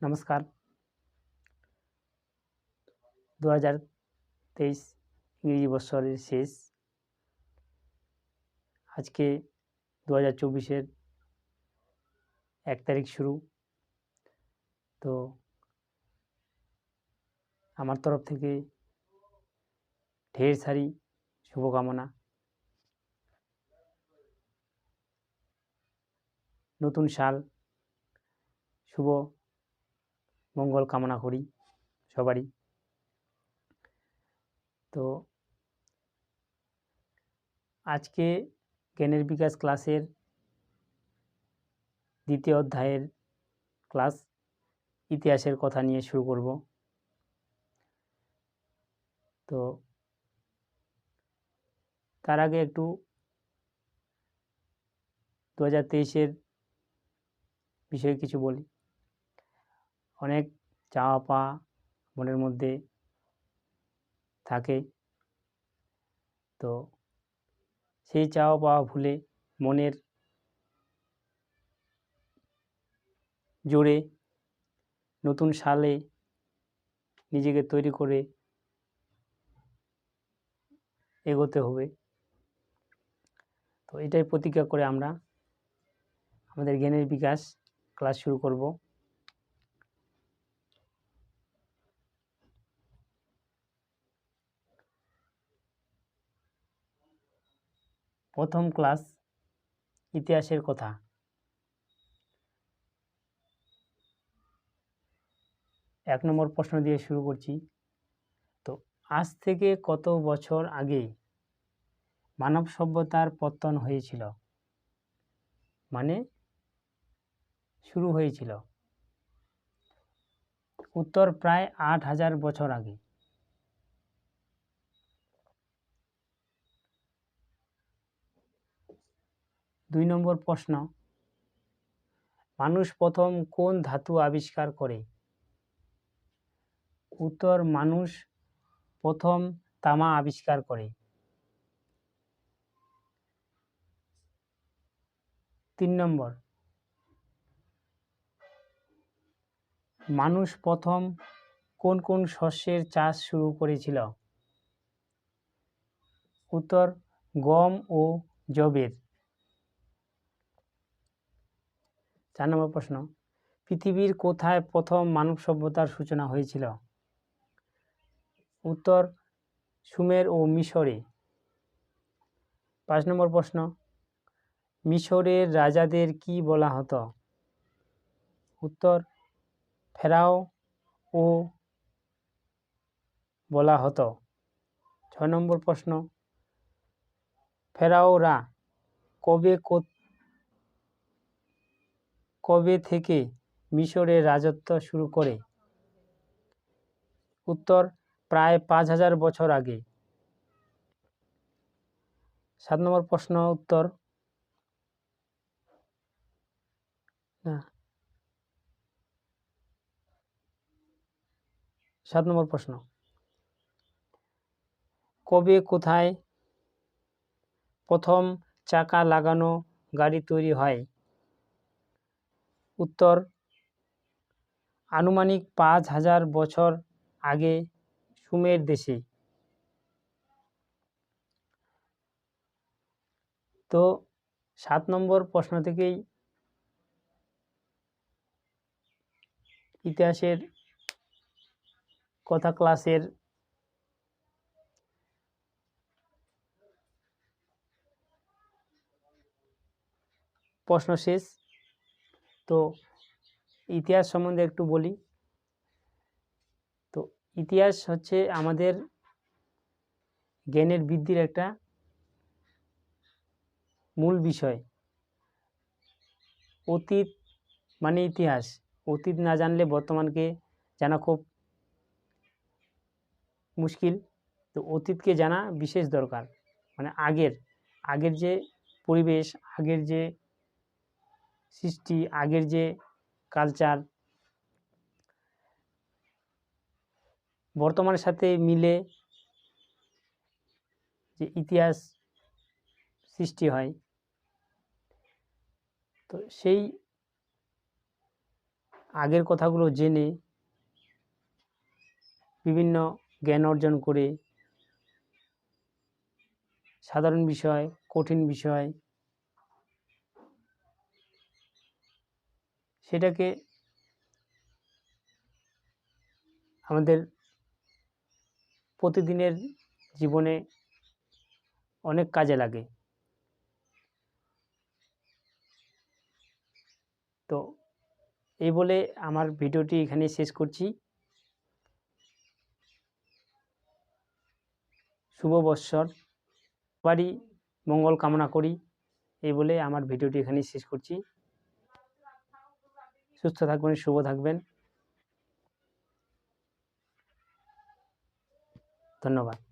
নমস্কার। 2023 ইংরেজি বৎসরের শেষ। আজকে 2024-এর 1 তারিখ শুরু। তো আমার তরফ থেকে ঢের সারি শুভকামনা। নতুন সাল শুভ মঙ্গল কামনা করি সবারই। তো আজকে জ্ঞানের বিকাশ ক্লাসের দ্বিতীয় অধ্যায়ের ক্লাস ইতিহাসের কথা নিয়ে শুরু করব। তো তার আগে একটু 2023-এর বিষয়ে কিছু বলি। অনেক চাওয়া পাওয়া মনের মধ্যে থাকে, তো সেই চাওয়া পাওয়া ভুলে মনের জোরে নতুন সালে নিজেকে তৈরি করে এগোতে হবে। তো এটাই প্রতিজ্ঞা করে আমরা আমাদের জ্ঞানের বিকাশ ক্লাস শুরু করব। প্রথম ক্লাস ইতিহাসের কথা। এক নম্বর প্রশ্ন দিয়ে শুরু করছি। তো আজ থেকে কত বছর আগে মানব সভ্যতার পতন হয়েছিল, মানে শুরু হয়েছিল? উত্তর প্রায় 8,000 বছর আগে। দুই নম্বর প্রশ্ন, মানুষ প্রথম কোন ধাতু আবিষ্কার করে? উত্তর মানুষ প্রথম তামা আবিষ্কার করে। 3 নম্বর, মানুষ প্রথম কোন কোন শস্যের চাষ শুরু করেছিল? উত্তর গম ও যবের। 4 নম্বর প্রশ্ন, পৃথিবীর কোথায় প্রথম মানব সভ্যতার সূচনা হয়েছিল? উত্তর সুমের ও মিশরে। 5 নম্বর প্রশ্ন, মিশরের রাজাদের কি বলা হতো? উত্তর ফেরাও ও বলা হতো। 6 নম্বর প্রশ্ন, ফেরাওরা কবে থেকে মিশরে রাজত্ব শুরু করে? উত্তর প্রায় 5,000 বছর আগে। 7 নম্বর প্রশ্ন, 7 নম্বর প্রশ্ন, কবে কোথায় প্রথম চাকা লাগানো গাড়ি তৈরি হয়? উত্তর আনুমানিক 5,000 বছর আগে সুমের দেশে। তো 7 নম্বর প্রশ্ন থেকেই ইতিহাসের কথা ক্লাসের প্রশ্ন শেষ। তো ইতিহাস সম্বন্ধে একটু বলি। তো ইতিহাস হচ্ছে আমাদের জ্ঞানের বৃদ্ধির একটা মূল বিষয়। অতীত মানে ইতিহাস। অতীত না জানলে বর্তমানকে জানা খুব মুশকিল। তো অতীতকে জানা বিশেষ দরকার। মানে আগের যে পরিবেশ, আগের যে সৃষ্টি, আগের যে কালচার বর্তমানের সাথে মিলে যে ইতিহাস সৃষ্টি হয়, তো সেই আগের কথাগুলো জেনে বিভিন্ন জ্ঞান অর্জন করে সাধারণ বিষয়, কঠিন বিষয় সেটাকে আমাদের প্রতিদিনের জীবনে অনেক কাজে লাগে। তো এই বলে আমার ভিডিওটি এখানে শেষ করছি। শুভ বৎসর, সবারই মঙ্গল কামনা করি। এই বলে আমার ভিডিওটি এখানেই শেষ করছি। সুস্থ থাকবেন, শুভ থাকবেন। ধন্যবাদ।